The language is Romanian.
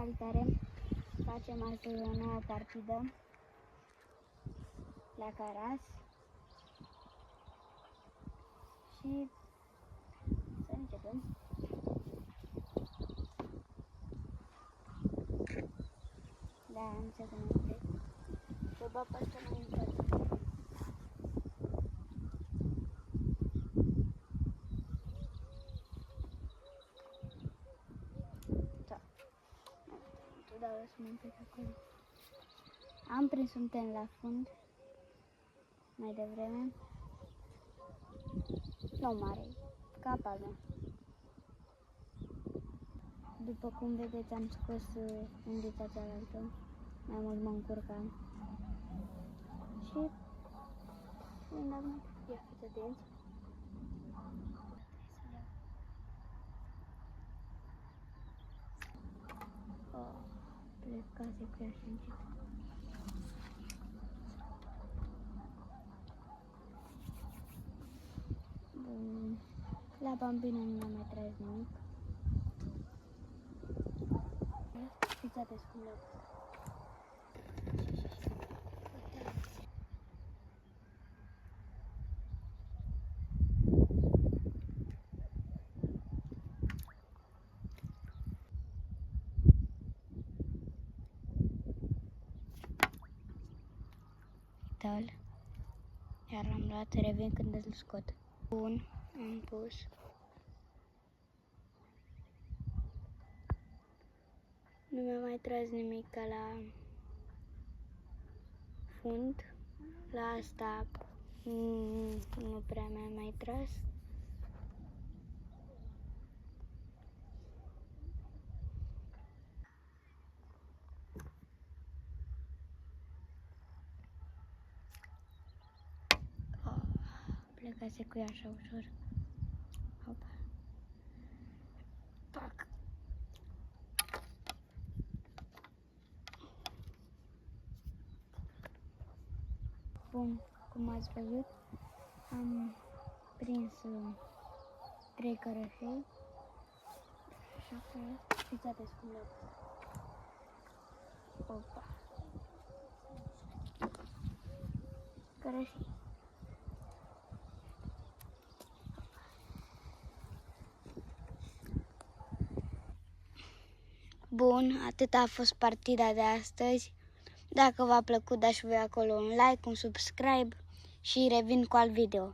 Salutare! Facem astăzi o nouă partidă la Caras și să începem. Da, am să gândesc. Să bag pe asta mai încolo. Dau să mă plec acolo. Am prins un ten la fund mai devreme. Nu mare, ca palmă. După cum vedeți, am scos undița cealaltă. Mai mult mă încurcam. Și ia fiți atenți. Plecase cu ea și încet. Bun. La Bambino nu m-a mai tras nimic. Fiți atenți cum le-au. Uite-l. Iar am luat, revin când îl scot. Bun, am pus. Nu mi-a mai tras nimic ca la fund. La asta nu prea mi-a mai tras. Plecase cu ea așa ușor. Opa. Pac. Bun, cum ați văzut, am prins 3 cărășei. Așa că fiți atenți cum le-au. Opa. Cărășei. Bun, atât a fost partida de astăzi. Dacă v-a plăcut, dați voi acolo un like, un subscribe și revin cu alt video.